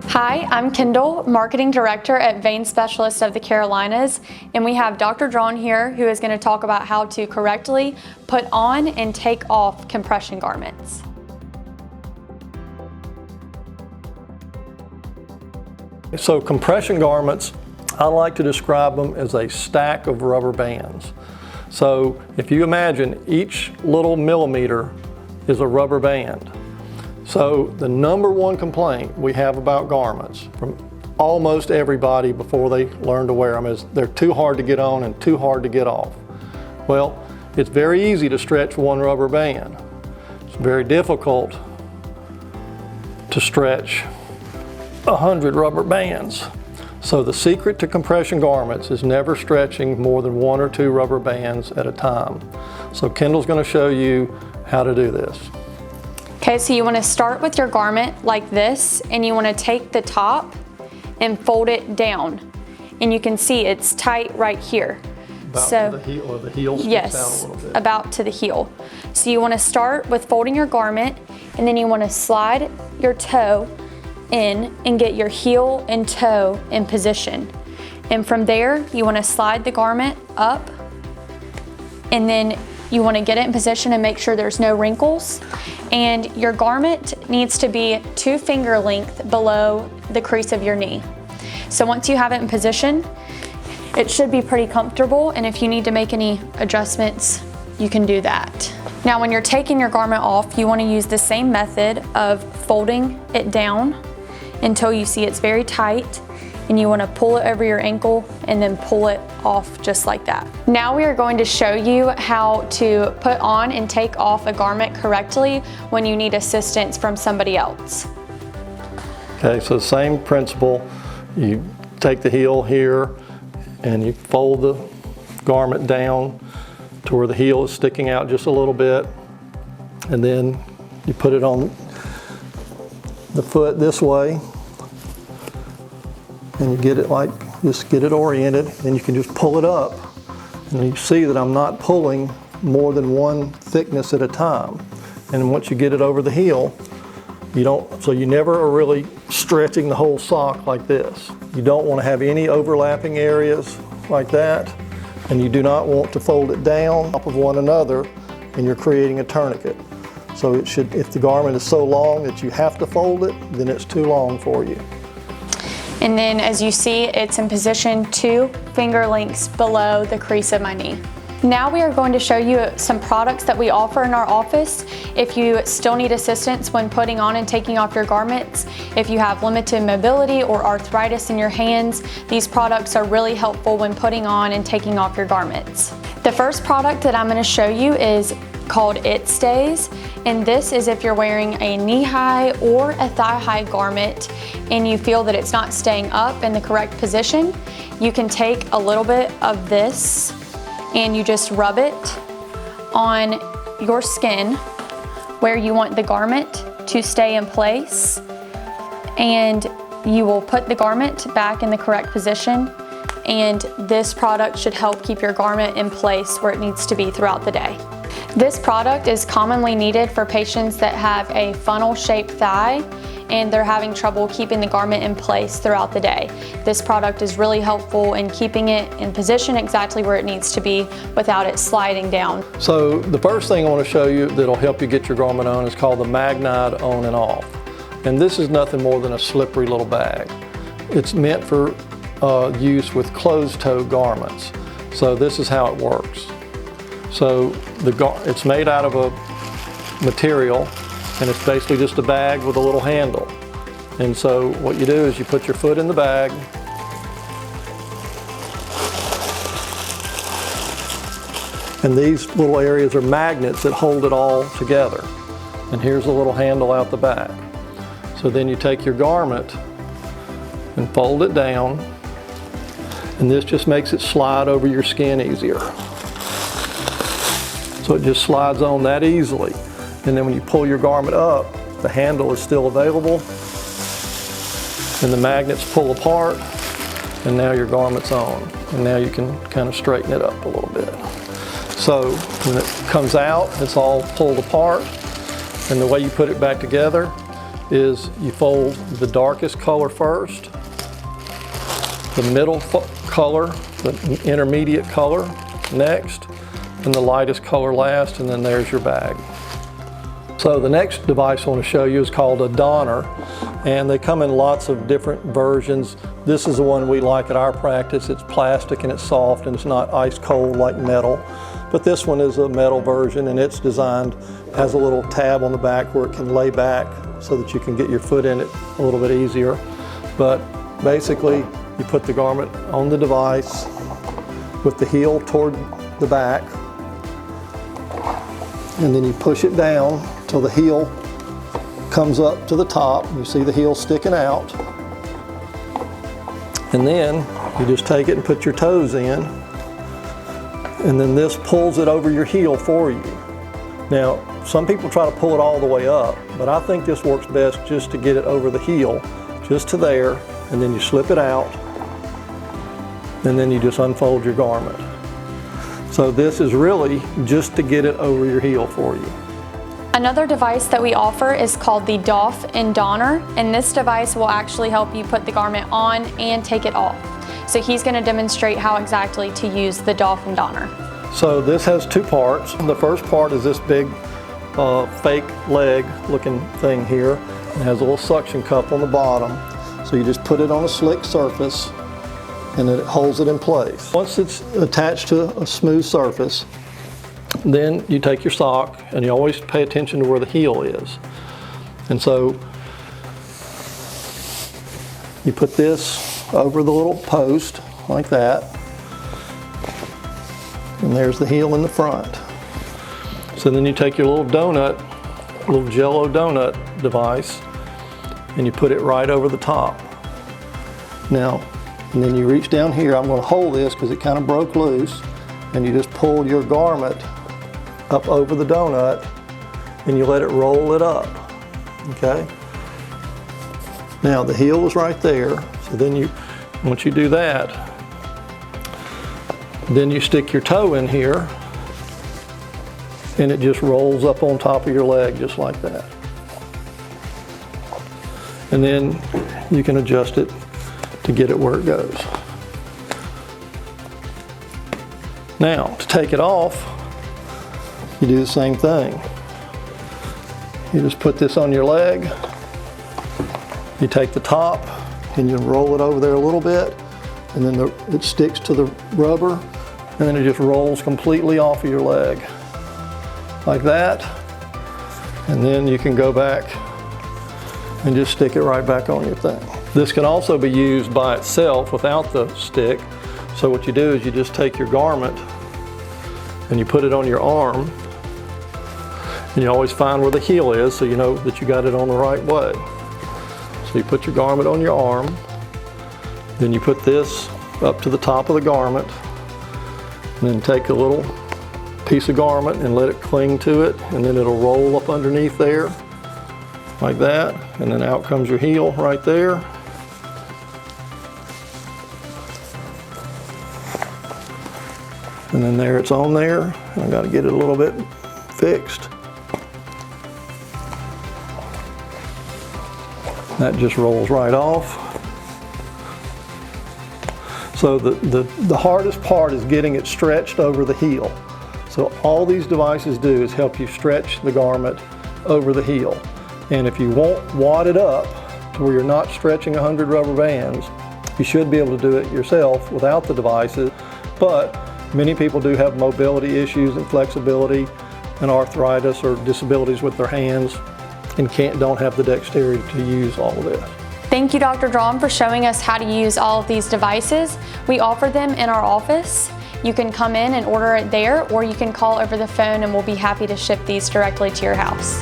Hi, I'm Kendall, Marketing Director at Vein Specialist of the Carolinas, and we have Dr. Drawn here who is going to talk about how to correctly put on and take off compression garments. So compression garments, I like to describe them as a stack of rubber bands. So if you imagine each little millimeter is a rubber band. So the number one complaint we have about garments from almost everybody before they learn to wear them is they're too hard to get on and too hard to get off. Well, it's very easy to stretch one rubber band. It's very difficult to stretch 100 rubber bands. So the secret to compression garments is never stretching more than 1 or 2 rubber bands at a time. So Kendall's going to show you how to do this. Okay, so you want to start with your garment like this, and you want to take the top and fold it down. And you can see it's tight right here. About to the heel, or the heel sticks yes, out a little bit. About to the heel. So you want to start with folding your garment, and then you want to slide your toe in and get your heel and toe in position. And from there, you want to slide the garment up, and then you want to get it in position and make sure there's no wrinkles. And your garment needs to be 2 finger length below the crease of your knee. So once you have it in position, it should be pretty comfortable, and if you need to make any adjustments, you can do that. Now when you're taking your garment off, you want to use the same method of folding it down until you see it's very tight, and you want to pull it over your ankle and then pull it off just like that. Now we are going to show you how to put on and take off a garment correctly when you need assistance from somebody else. Okay, so same principle. You take the heel here and you fold the garment down to where the heel is sticking out just a little bit, and then you put it on the foot this way, and you get it like, just get it oriented, and you can just pull it up. And you see that I'm not pulling more than one thickness at a time. And once you get it over the heel, so you never are really stretching the whole sock like this. You don't want to have any overlapping areas like that, and you do not want to fold it down top of one another, and you're creating a tourniquet. So it should, if the garment is so long that you have to fold it, then it's too long for you. And then as you see, it's in position 2 finger lengths below the crease of my knee. Now we are going to show you some products that we offer in our office. If you still need assistance when putting on and taking off your garments, if you have limited mobility or arthritis in your hands, these products are really helpful when putting on and taking off your garments. The first product that I'm going to show you is called It Stays, and this is if you're wearing a knee-high or a thigh-high garment and you feel that it's not staying up in the correct position, you can take a little bit of this and you just rub it on your skin where you want the garment to stay in place, and you will put the garment back in the correct position, and this product should help keep your garment in place where it needs to be throughout the day. This product is commonly needed for patients that have a funnel-shaped thigh and they're having trouble keeping the garment in place throughout the day. This product is really helpful in keeping it in position exactly where it needs to be without it sliding down. So the first thing I want to show you that'll help you get your garment on is called the Magnite On and Off. And this is nothing more than a slippery little bag. It's meant for use with closed-toe garments. So this is how it works. So it's made out of a material, and it's basically just a bag with a little handle. And so what you do is you put your foot in the bag, and these little areas are magnets that hold it all together. And here's a little handle out the back. So then you take your garment and fold it down, and this just makes it slide over your skin easier. So it just slides on that easily. And then when you pull your garment up, the handle is still available, and the magnets pull apart, and now your garment's on. And now you can kind of straighten it up a little bit. So when it comes out, it's all pulled apart. And the way you put it back together is you fold the darkest color first, the middle color, the intermediate color next, and the lightest color last, and then there's your bag. So the next device I want to show you is called a donner, and they come in lots of different versions. This is the one we like at our practice. It's plastic and it's soft and it's not ice cold like metal. But this one is a metal version, and it's designed, has a little tab on the back where it can lay back so that you can get your foot in it a little bit easier. But basically, you put the garment on the device with the heel toward the back, and then you push it down till the heel comes up to the top. You see the heel sticking out. And then you just take it and put your toes in, and then this pulls it over your heel for you. Now, some people try to pull it all the way up, but I think this works best just to get it over the heel, just to there, and then you slip it out, and then you just unfold your garment. So this is really just to get it over your heel for you. Another device that we offer is called the Doff and Donner, and this device will actually help you put the garment on and take it off. So he's going to demonstrate how exactly to use the Doff and Donner. So this has two parts. The first part is this big fake leg looking thing here. It has a little suction cup on the bottom. So you just put it on a slick surface and it holds it in place. Once it's attached to a smooth surface, then you take your sock and you always pay attention to where the heel is. And so you put this over the little post like that, and there's the heel in the front. So then you take your little donut, little jello donut device, and you put it right over the top. Now, and then you reach down here. I'm going to hold this because it kind of broke loose, and you just pull your garment up over the donut and you let it roll it up, okay? Now the heel is right there, so then once you do that, then you stick your toe in here and it just rolls up on top of your leg just like that. And then you can adjust it to get it where it goes. Now, to take it off, you do the same thing. You just put this on your leg, you take the top and you roll it over there a little bit, and then it sticks to the rubber, and then it just rolls completely off of your leg like that. And then you can go back and just stick it right back on your thing. This can also be used by itself without the stick. So what you do is you just take your garment and you put it on your arm, and you always find where the heel is so you know that you got it on the right way. So you put your garment on your arm, then you put this up to the top of the garment, and then take a little piece of garment and let it cling to it, and then it'll roll up underneath there like that, and then out comes your heel right there. And then there it's on there. I got to get it a little bit fixed. That just rolls right off. So the hardest part is getting it stretched over the heel. So all these devices do is help you stretch the garment over the heel. And if you won't wad it up to where you're not stretching 100 rubber bands, you should be able to do it yourself without the devices. But many people do have mobility issues and flexibility and arthritis or disabilities with their hands and don't have the dexterity to use all of this. Thank you, Dr. Drawn, for showing us how to use all of these devices. We offer them in our office. You can come in and order it there, or you can call over the phone and we'll be happy to ship these directly to your house.